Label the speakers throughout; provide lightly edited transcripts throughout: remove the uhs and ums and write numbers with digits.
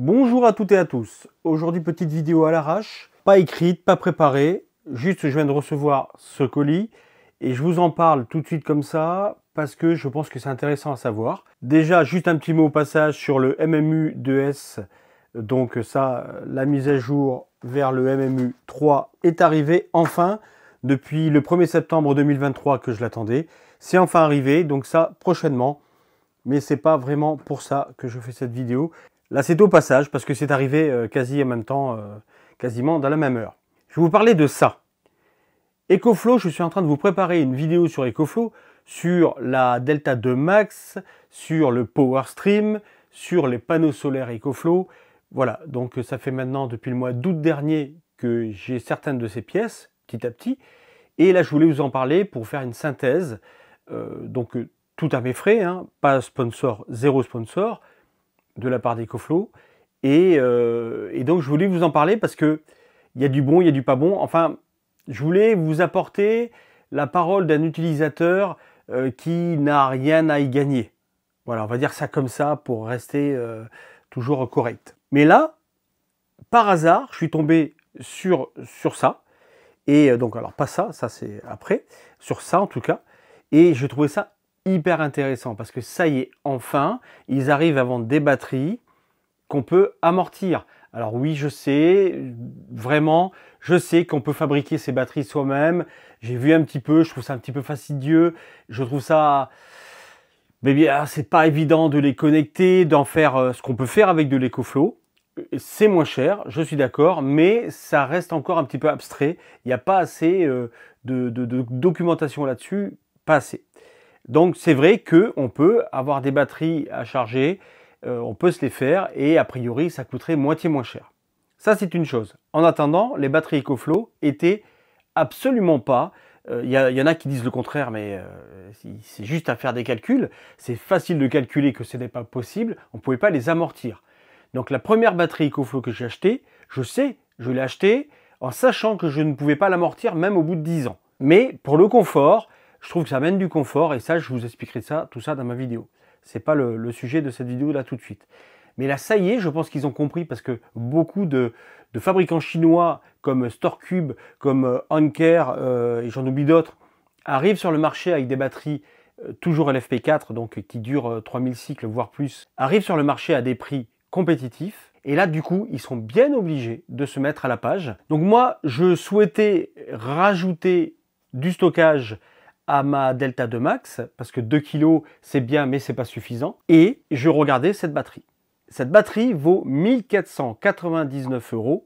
Speaker 1: Bonjour à toutes et à tous. Aujourd'hui, petite vidéo à l'arrache, pas écrite, pas préparée, juste je viens de recevoir ce colis et je vous en parle tout de suite comme ça parce que je pense que c'est intéressant à savoir. Déjà, juste un petit mot au passage sur le MMU 2S. Donc ça, la mise à jour vers le MMU 3 est arrivée enfin depuis le 1er septembre 2023 que je l'attendais. C'est enfin arrivé, donc ça prochainement. Mais c'est pas vraiment pour ça que je fais cette vidéo. Là, c'est au passage parce que c'est arrivé quasi en même temps, quasiment dans la même heure. Je vais vous parler de ça. EcoFlow, je suis en train de vous préparer une vidéo sur EcoFlow, sur la Delta 2 Max, sur le PowerStream, sur les panneaux solaires EcoFlow. Voilà, donc ça fait maintenant depuis le mois d'août dernier que j'ai certaines de ces pièces, petit à petit. Et là, je voulais vous en parler pour faire une synthèse. Tout à mes frais, hein, pas sponsor, zéro sponsor de la part d'EcoFlow. Et donc, je voulais vous en parler parce que il y a du bon, il y a du pas bon. Enfin, je voulais vous apporter la parole d'un utilisateur qui n'a rien à y gagner. Voilà, on va dire ça comme ça pour rester toujours correct. Mais là, par hasard, je suis tombé sur ça. Et donc, alors pas ça, ça c'est après, sur ça en tout cas. Et je trouvais ça hyper intéressant parce que ça y est, enfin, ils arrivent à vendre des batteries qu'on peut amortir. Alors oui, je sais, vraiment, je sais qu'on peut fabriquer ces batteries soi-même. J'ai vu un petit peu, je trouve ça un petit peu fastidieux. Je trouve ça... Mais bien, c'est pas évident de les connecter, d'en faire ce qu'on peut faire avec de l'EcoFlow. C'est moins cher, je suis d'accord, mais ça reste encore un petit peu abstrait. Il n'y a pas assez de documentation là-dessus, pas assez. Donc c'est vrai qu'on peut avoir des batteries à charger, on peut se les faire et a priori ça coûterait moitié moins cher. Ça c'est une chose. En attendant, les batteries EcoFlow étaient absolument pas, y en a qui disent le contraire, mais c'est juste à faire des calculs. C'est facile de calculer que ce n'est pas possible, on ne pouvait pas les amortir. Donc la première batterie EcoFlow que j'ai achetée, je l'ai achetée en sachant que je ne pouvais pas l'amortir même au bout de 10 ans. Mais pour le confort, je trouve que ça amène du confort et ça, je vous expliquerai tout ça dans ma vidéo. C'est pas le sujet de cette vidéo là tout de suite. Mais là, ça y est, je pense qu'ils ont compris parce que beaucoup de fabricants chinois comme StoreCube, comme Anker et j'en oublie d'autres, arrivent sur le marché avec des batteries toujours LFP4, donc qui durent 3000 cycles voire plus, arrivent sur le marché à des prix compétitifs. Et là, du coup, ils sont bien obligés de se mettre à la page. Donc moi, je souhaitais rajouter du stockage à ma Delta 2 Max, parce que 2 kg, c'est bien, mais c'est pas suffisant. Et je regardais cette batterie. Cette batterie vaut 1499 €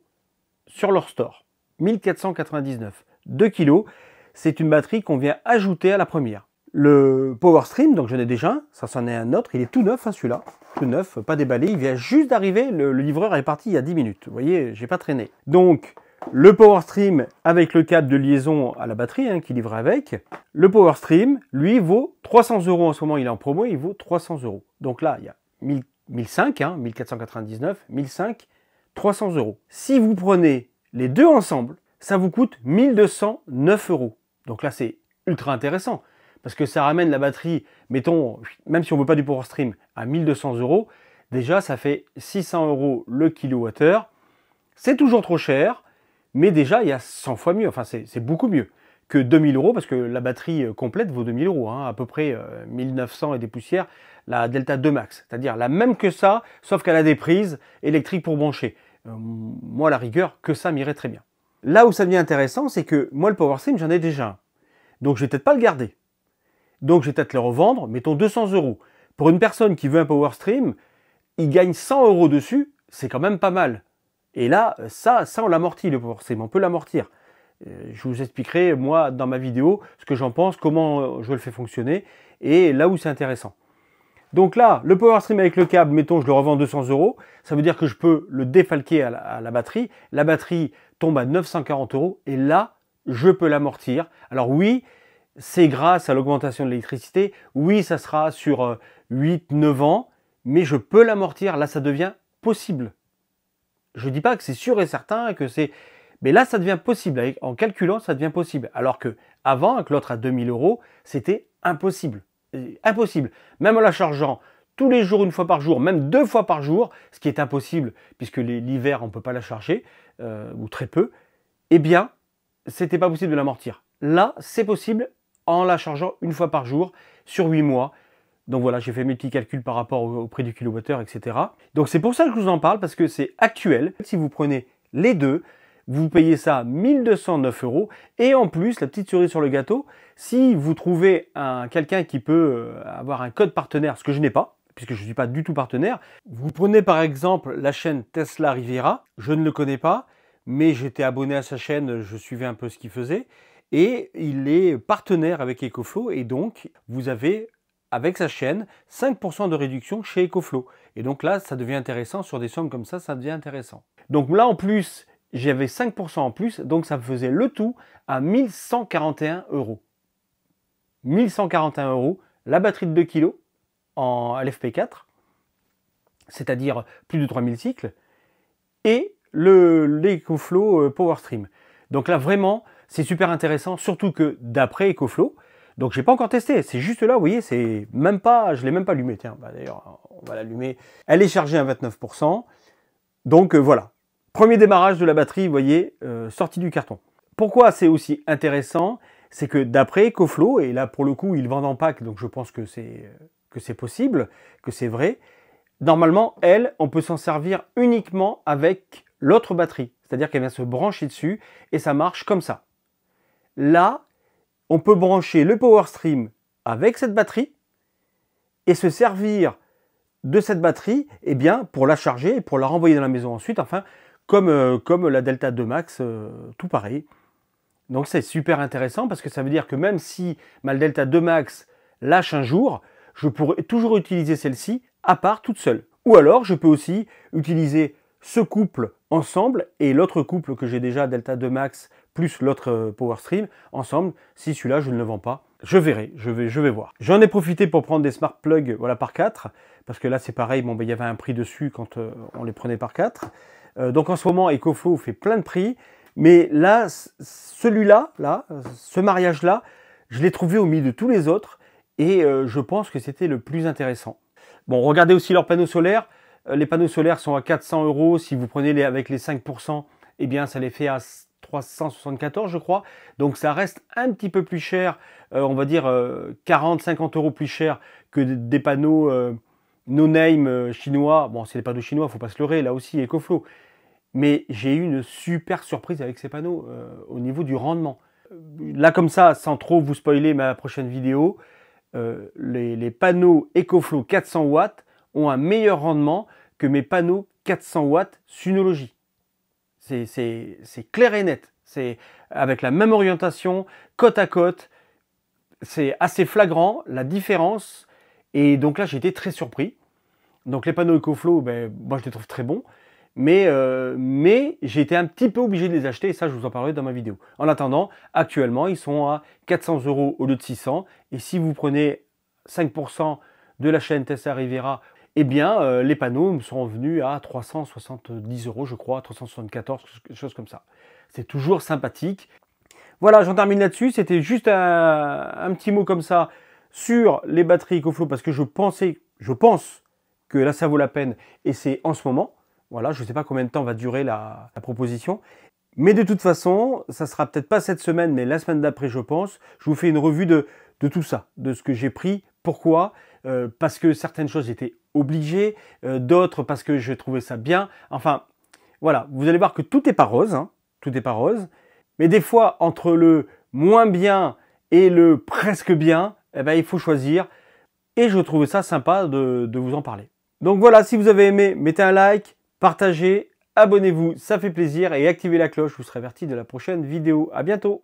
Speaker 1: sur leur store. 1499. 2 kg, c'est une batterie qu'on vient ajouter à la première. Le PowerStream, donc j'en ai déjà un, ça c'en est un autre, il est tout neuf, hein, celui-là. Tout neuf, pas déballé, il vient juste d'arriver, le livreur est parti il y a 10 minutes. Vous voyez, j'ai pas traîné. Donc, le PowerStream avec le câble de liaison à la batterie hein, qui livre avec. Le PowerStream, lui, vaut 300 € en ce moment, il est en promo, il vaut 300 €. Donc là, il y a 1005, hein, 1499, 1005, 300 €. Si vous prenez les deux ensemble, ça vous coûte 1209 €. Donc là, c'est ultra intéressant. Parce que ça ramène la batterie, mettons, même si on ne veut pas du PowerStream, à 1200 €, déjà ça fait 600 € le kilowattheure. C'est toujours trop cher, mais déjà il y a 100 fois mieux, enfin c'est beaucoup mieux que 2000 €, parce que la batterie complète vaut 2000 €, hein, à peu près 1900 et des poussières, la Delta 2 Max. C'est-à-dire la même que ça, sauf qu'elle a des prises électriques pour brancher. Moi, à la rigueur, que ça m'irait très bien. Là où ça devient intéressant, c'est que moi le PowerStream, j'en ai déjà un. Donc je vais peut-être pas le garder. Donc je vais peut-être le revendre, mettons 200 €. Pour une personne qui veut un PowerStream, il gagne 100 € dessus, c'est quand même pas mal. Et là, ça on l'amortit le PowerStream, on peut l'amortir. Je vous expliquerai, moi, dans ma vidéo, ce que j'en pense, comment je le fais fonctionner, et là où c'est intéressant. Donc là, le PowerStream avec le câble, mettons, je le revends 200 €, ça veut dire que je peux le défalquer à la batterie. La batterie tombe à 940 €, et là, je peux l'amortir. Alors oui, c'est grâce à l'augmentation de l'électricité. Oui, ça sera sur 8-9 ans, mais je peux l'amortir. Là, ça devient possible. Je ne dis pas que c'est sûr et certain, que c'est... Mais là, ça devient possible. En calculant, ça devient possible. Alors que avant, avec l'autre à 2000 €, c'était impossible. Impossible. Même en la chargeant tous les jours, une fois par jour, même 2 fois par jour, ce qui est impossible puisque l'hiver on ne peut pas la charger, ou très peu, eh bien, c'était pas possible de l'amortir. Là, c'est possible en la chargeant une fois par jour sur 8 mois. Donc voilà, j'ai fait mes petits calculs par rapport au prix du kilowattheure, etc. Donc c'est pour ça que je vous en parle, parce que c'est actuel. Si vous prenez les deux, vous payez ça 1 209 €. Et en plus, la petite cerise sur le gâteau, si vous trouvez quelqu'un qui peut avoir un code partenaire, ce que je n'ai pas, puisque je ne suis pas du tout partenaire, vous prenez par exemple la chaîne Tesla Riviera, je ne le connais pas, mais j'étais abonné à sa chaîne, je suivais un peu ce qu'il faisait, et il est partenaire avec EcoFlow, et donc vous avez, avec sa chaîne, 5% de réduction chez EcoFlow. Et donc là, ça devient intéressant, sur des sommes comme ça devient intéressant. Donc là, en plus, j'avais 5% en plus, donc ça me faisait le tout à 1 141 €. 1 141 €, la batterie de 2 kg en LFP4, c'est-à-dire plus de 3000 cycles, et l'EcoFlow PowerStream. Donc là, vraiment, c'est super intéressant, surtout que d'après EcoFlow, donc j'ai pas encore testé, c'est juste là, vous voyez, c'est même pas, je l'ai même pas allumé, tiens, bah, d'ailleurs, on va l'allumer. Elle est chargée à 29%, donc voilà. Premier démarrage de la batterie, vous voyez, sortie du carton. Pourquoi c'est aussi intéressant? C'est que d'après EcoFlow, et là pour le coup ils vendent en pack, donc je pense que c'est possible, que c'est vrai, normalement, on peut s'en servir uniquement avec l'autre batterie. C'est-à-dire qu'elle vient se brancher dessus et ça marche comme ça. Là, on peut brancher le PowerStream avec cette batterie et se servir de cette batterie, eh bien, pour la charger et pour la renvoyer dans la maison ensuite, enfin, comme la Delta 2 Max, tout pareil. Donc c'est super intéressant parce que ça veut dire que même si ma Delta 2 Max lâche un jour, je pourrais toujours utiliser celle-ci à part toute seule. Ou alors je peux aussi utiliser ce couple ensemble et l'autre couple que j'ai déjà, Delta 2 Max, plus l'autre PowerStream, ensemble. Si celui-là je ne le vends pas, je verrai, je vais voir. J'en ai profité pour prendre des smart plugs, voilà, par 4, parce que là c'est pareil, bon, ben, il y avait un prix dessus quand on les prenait par 4. Donc en ce moment, EcoFlow fait plein de prix, mais là, celui-là, ce mariage-là, je l'ai trouvé au milieu de tous les autres, et je pense que c'était le plus intéressant. Bon, regardez aussi leurs panneaux solaires. Les panneaux solaires sont à 400 €. Si vous prenez avec les 5%, eh bien, ça les fait à 374, je crois. Donc, ça reste un petit peu plus cher, on va dire 40-50 € plus cher que des panneaux no-name chinois. Bon, c'est des panneaux chinois, il ne faut pas se leurrer, là aussi, EcoFlow. Mais j'ai eu une super surprise avec ces panneaux au niveau du rendement. Là, comme ça, sans trop vous spoiler ma prochaine vidéo, les panneaux EcoFlow 400 watts ont un meilleur rendement que mes panneaux 400 watts Synology. C'est clair et net. C'est avec la même orientation, côte à côte. C'est assez flagrant, la différence. Et donc là, j'ai été très surpris. Donc les panneaux EcoFlow, ben, moi je les trouve très bons. Mais j'ai été un petit peu obligé de les acheter et ça, je vous en parlerai dans ma vidéo. En attendant, actuellement, ils sont à 400 € au lieu de 600. Et si vous prenez 5% de la chaîne Tesla Riviera, eh bien, les panneaux sont venus à 370 €, je crois, 374, quelque chose comme ça. C'est toujours sympathique. Voilà, j'en termine là-dessus. C'était juste un petit mot comme ça sur les batteries EcoFlow parce que je pense que là, ça vaut la peine et c'est en ce moment. Voilà, je ne sais pas combien de temps va durer la proposition. Mais de toute façon, ça sera peut-être pas cette semaine, mais la semaine d'après, je pense. Je vous fais une revue de tout ça, de ce que j'ai pris. Pourquoi? Parce que certaines choses j'étais obligé, d'autres parce que je trouvais ça bien. Enfin, voilà, vous allez voir que tout n'est pas rose, hein, tout n'est pas rose. Mais des fois, entre le moins bien et le presque bien, eh ben, il faut choisir. Et je trouvais ça sympa de vous en parler. Donc voilà, si vous avez aimé, mettez un like. Partagez, abonnez-vous, ça fait plaisir et activez la cloche, vous serez averti de la prochaine vidéo. À bientôt!